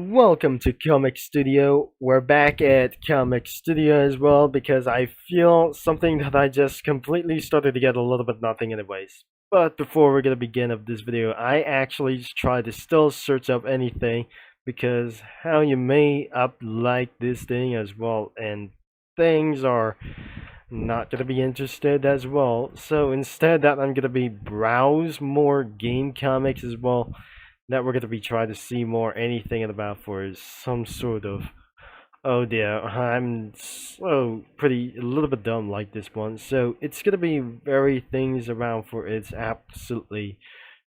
Welcome to Comic Studio. We're back at Comic Studio as well because I feel something that I just completely started to get a little bit nothing anyways. But before we're gonna begin of this video, I actually try to still search up anything because how you may up like this thing as well, and things are not gonna be interested as well. So instead that I'm gonna be browse more game comics as well that we're going to be trying to see more anything about for is some sort of, oh dear, I'm so pretty a little bit dumb like this one. So it's going to be very things around for it's absolutely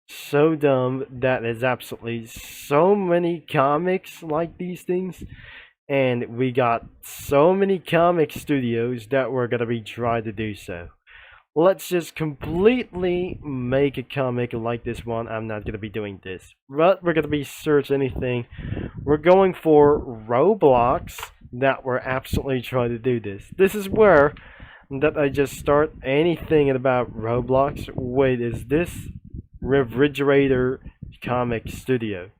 so dumb that there's absolutely so many comics like these things, and we got so many comic studios that we're going to be trying to do so. Let's just completely make a comic like this one. I'm not going to be doing this. But we're going to be search anything. We're going for Roblox that we're absolutely trying to do this. This is where that I just start anything about Roblox. Wait, is this refrigerator comic studio?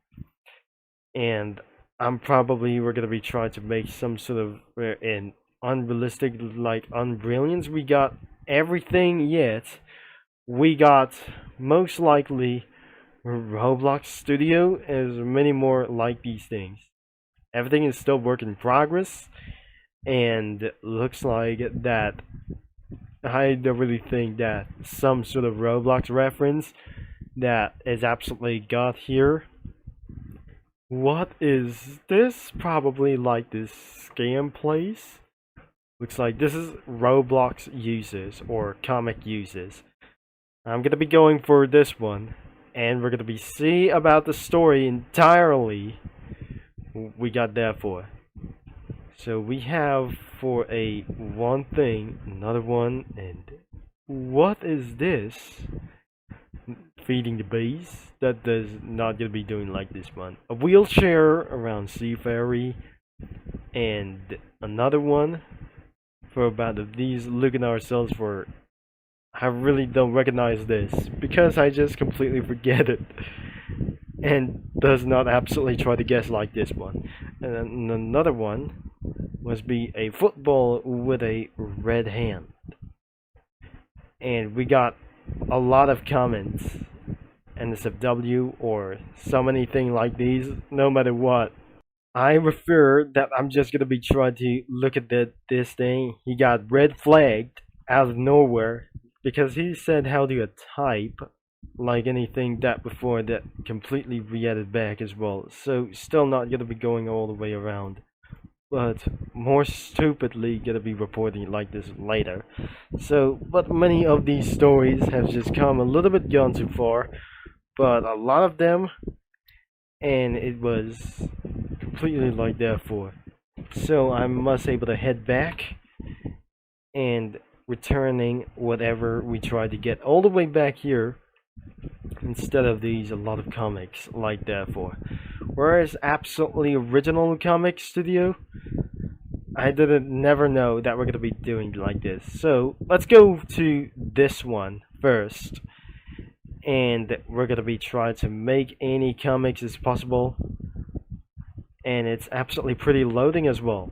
And we're going to be trying to make some sort of an unrealistic like unbrilliance. We got everything yet. We got most likely Roblox Studio as many more like these things. Everything is still work in progress, and looks like that I don't really think that some sort of Roblox reference that is absolutely got here. What is this? Probably like this scam place. Looks like this is Roblox users or comic users. I'm gonna be going for this one, and we're gonna be see about the story entirely. We got that for. So we have for a one thing, another one, and what is this? Feeding the bees? That does not gonna be doing like this one. A wheelchair around Sea Ferry, and another one for about these looking ourselves for. I really don't recognize this because I just completely forget it and does not absolutely try to guess like this one. And then another one must be a football with a red hand. And we got a lot of comments NSFW or so many things like these, no matter what. I refer that I'm just gonna be trying to look at this thing. He got red flagged out of nowhere because he said how to type like anything that before that completely re-added back as well. So still not gonna be going all the way around, but more stupidly gonna be reporting like this later. So, but many of these stories have just come a little bit gone too far, but a lot of them, and it was completely like that for. So I must able to head back and returning whatever we tried to get all the way back here instead of these a lot of comics like that for. Whereas absolutely original comic studio, I didn't never know that we're gonna be doing like this. So let's go to this one first, and we're gonna be trying to make any comics as possible, and it's absolutely pretty loading as well.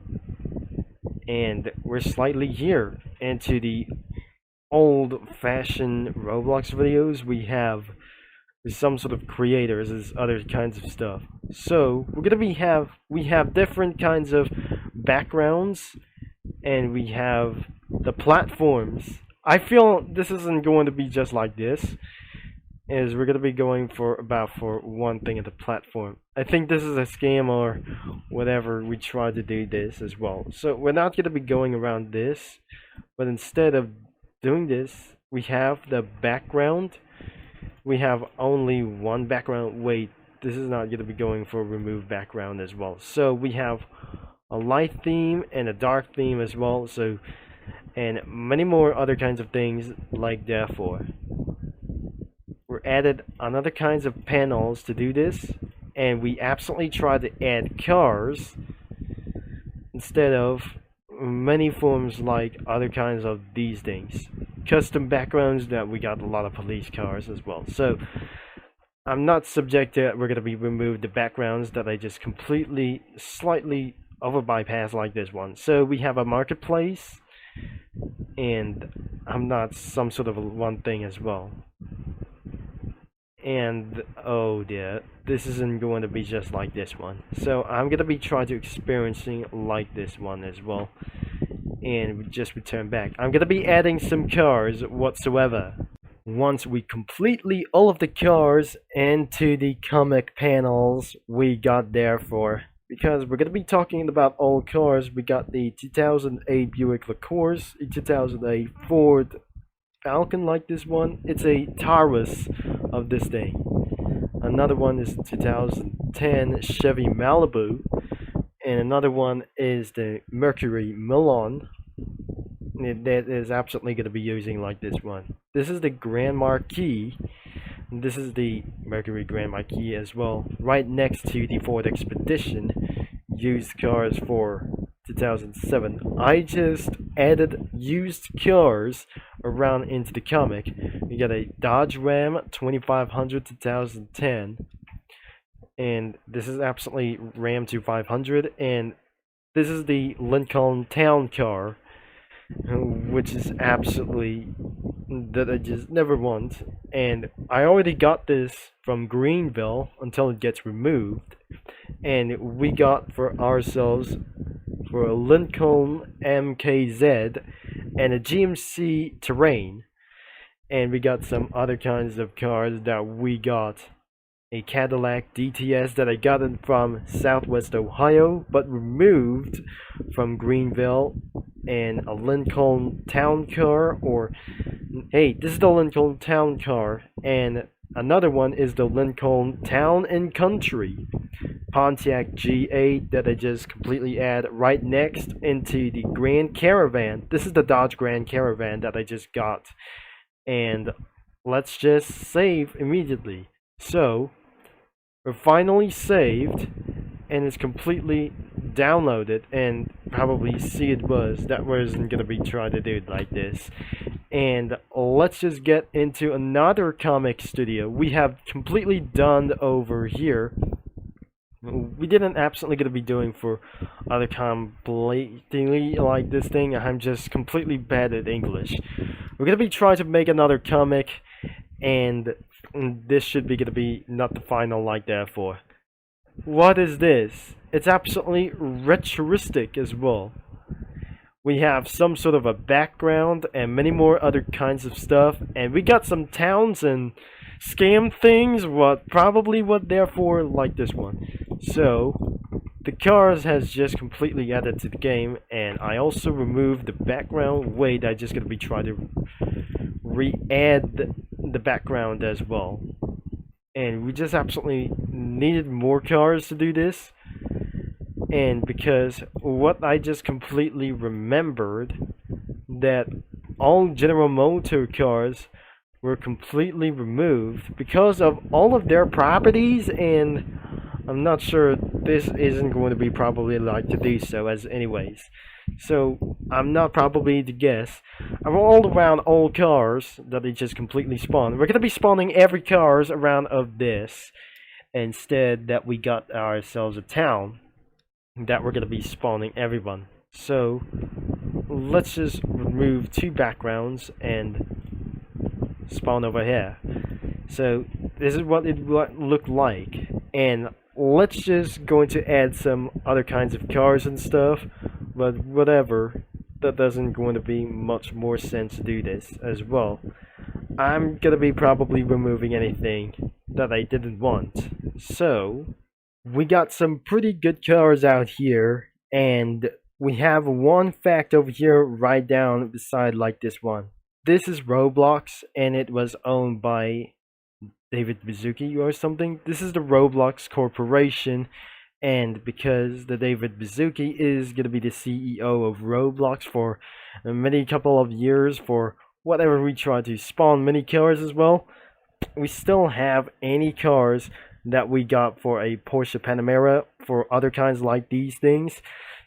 And we're slightly here into the old-fashioned Roblox videos. We have some sort of creators as other kinds of stuff. So we're gonna we have different kinds of backgrounds, and we have the platforms. I feel this isn't going to be just like this, is we're gonna be going for one thing at the platform. I think this is a scam or whatever. We try to do this as well. So we're not gonna be going around this, but instead of doing this, we have the background. We have only one background. Wait, this is not gonna be going for remove background as well. So we have a light theme and a dark theme as well. So, and many more other kinds of things like that for. We added another kinds of panels to do this, and we absolutely tried to add cars instead of many forms like other kinds of these things. Custom backgrounds that we got a lot of police cars as well. So I'm not subject to we're gonna be remove the backgrounds that I just completely slightly over bypass like this one. So we have a marketplace, and I'm not some sort of one thing as well. And oh dear, this isn't going to be just like this one. So I'm gonna be trying to experiencing like this one as well, and just return back. I'm gonna be adding some cars whatsoever. Once we completely all of the cars into the comic panels we got there for, because we're gonna be talking about all cars. We got the 2008 Buick LaCourse, a 2008 Ford Falcon like this one. It's a Taurus of this thing. Another one is 2010 Chevy Malibu, and another one is the Mercury Milan. That is absolutely going to be using like this one. This is the Grand Marquis. This is the Mercury Grand Marquis as well, right next to the Ford Expedition used cars for 2007. I just added used cars around into the comic. We got a Dodge Ram 2500 2010, and this is absolutely Ram 2500, and this is the Lincoln Town Car, which is absolutely that I just never want. And I already got this from Greenville until it gets removed, and we got for ourselves for a Lincoln MKZ and a GMC Terrain, and we got some other kinds of cars that we got. A Cadillac DTS that I got it from Southwest Ohio, but removed from Greenville, and a Lincoln Town Car, or hey, this is the Lincoln Town Car, and another one is the Lincoln Town and Country Pontiac G8 that I just completely add right next into the Grand Caravan. This is the Dodge Grand Caravan that I just got, and let's just save immediately. So we're finally saved, and it's completely downloaded, and probably see it was that wasn't gonna be trying to do it like this. And let's just get into another comic studio. We have completely done over here. We didn't absolutely gonna be doing for other completely like this thing. I'm just completely bad at English. We're gonna be trying to make another comic, and this should be gonna be not the final like that for. What is this? It's absolutely retroistic as well. We have some sort of a background and many more other kinds of stuff, and we got some towns and scam things, what probably what they're for like this one. So the cars has just completely added to the game, and I also removed the background. Wait, I just gonna be trying to re-add the background as well, and we just absolutely needed more cars to do this. And because what I just completely remembered that all General Motor cars were completely removed because of all of their properties, and I'm not sure this isn't going to be probably like to do so as anyways. So I'm not probably to guess. I'm all around old cars that they just completely spawn. We're gonna be spawning every cars around of this, instead that we got ourselves a town that we're gonna be spawning everyone. So let's just remove two backgrounds and spawn over here. So this is what it looked like, and let's just going to add some other kinds of cars and stuff, but whatever, that doesn't going to be much more sense to do this as well. I'm gonna be probably removing anything that I didn't want. So we got some pretty good cars out here, and we have one fact over here right down beside like this one. This is Roblox, and it was owned by David Baszucki or something. This is the Roblox Corporation, and because the David Baszucki is going to be the CEO of Roblox for many couple of years, for whatever we try to spawn many cars as well, we still have any cars that we got for a Porsche Panamera, for other kinds like these things.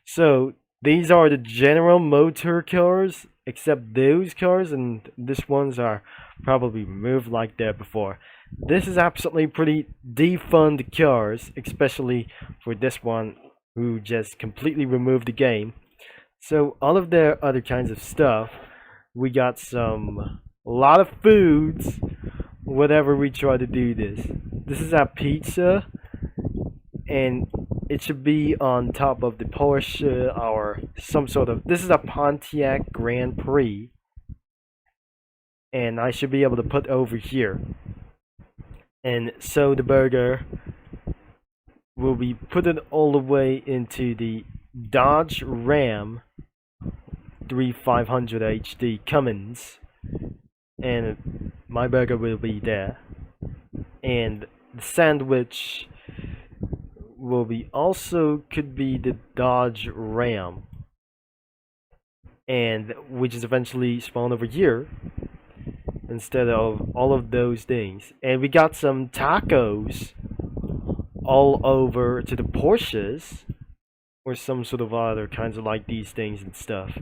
So these are the General Motor cars, except those cars, and this ones are probably removed like that before. This is absolutely pretty defund cars, especially for this one who just completely removed the game. So all of their other kinds of stuff, we got a lot of foods whenever we try to do this. This is our pizza, and it should be on top of the Porsche or some sort of. This is a Pontiac Grand Prix, and I should be able to put over here. And so the burger will be put all the way into the Dodge Ram 3500 HD Cummins, and my burger will be there, and the sandwich will be also could be the Dodge Ram, and which is eventually spawned over here instead of all of those things. And we got some tacos all over to the Porsches or some sort of other kinds of like these things and stuff.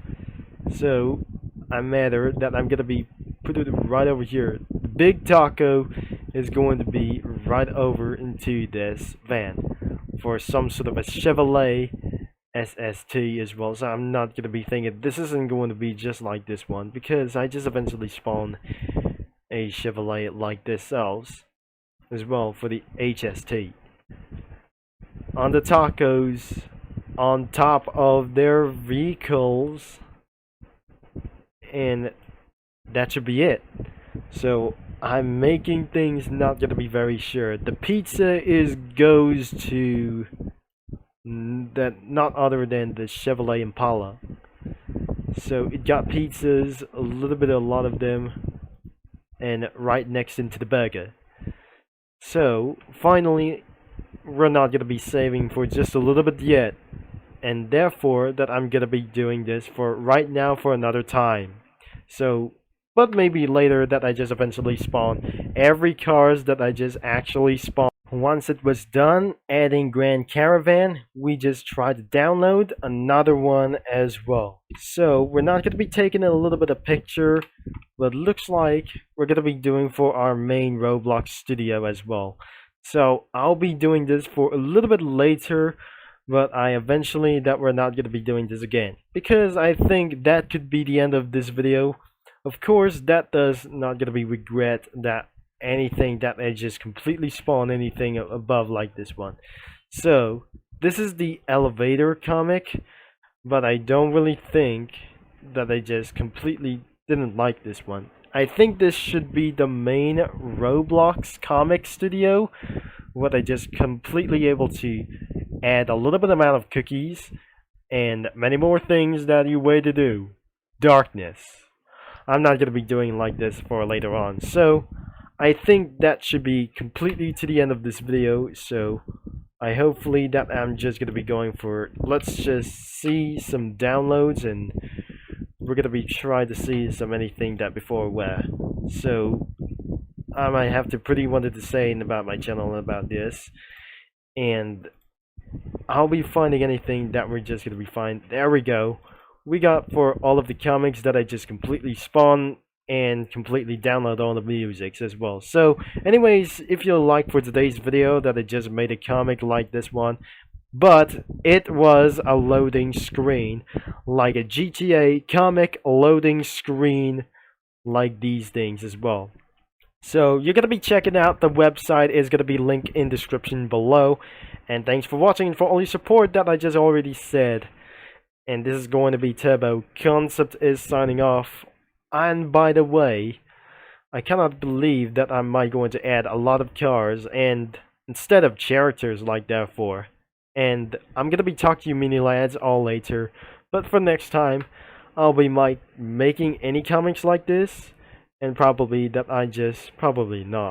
So I matter that I'm gonna be put it right over here. The big taco is going to be right over into this van for some sort of a Chevrolet SST as well. So I'm not gonna be thinking this isn't going to be just like this one, because I just eventually spawned a Chevrolet like this else as well for the HST. On the tacos, on top of their vehicles, and that should be it. So I'm making things not gonna be very sure. The pizza goes to that not other than the Chevrolet Impala. So it got pizzas, a lot of them, and right next into the burger. So finally, we're not gonna be saving for just a little bit yet, and therefore that I'm gonna be doing this for right now for another time. So, but maybe later that I just eventually spawn every cars that I just actually spawn. Once it was done adding Grand Caravan, we just tried to download another one as well. So we're not going to be taking a little bit of picture, but looks like we're going to be doing for our main Roblox studio as well. So I'll be doing this for a little bit later, but I eventually that we're not going to be doing this again, because I think that could be the end of this video. Of course, that does not going to be regret that anything that I just completely spawn anything above like this one. So this is the elevator comic, but I don't really think that I just completely didn't like this one. I think this should be the main Roblox comic studio, what I just completely able to add a little bit amount of cookies and many more things that you way to do. Darkness. I'm not going to be doing like this for later on. So I think that should be completely to the end of this video. So I hopefully that I'm just going to be going for, let's just see some downloads, and we're going to be trying to see some anything that before where. So I might have to pretty wanted to say about my channel about this, and I'll be finding anything that we're just going to be fine. There we go. We got for all of the comics that I just completely spawned and completely download all the musics as well. So anyways, if you like for today's video that I just made a comic like this one, but it was a loading screen, like a GTA comic loading screen, like these things as well. So you're going to be checking out the website, is going to be linked in description below. And thanks for watching and for all your support that I just already said. And this is going to be Turbo. Concept is signing off. And by the way, I cannot believe that I might going to add a lot of cars and instead of characters like therefore. And I'm going to be talking to you mini lads all later. But for next time, I'll be making any comics like this. And probably that I just, probably not.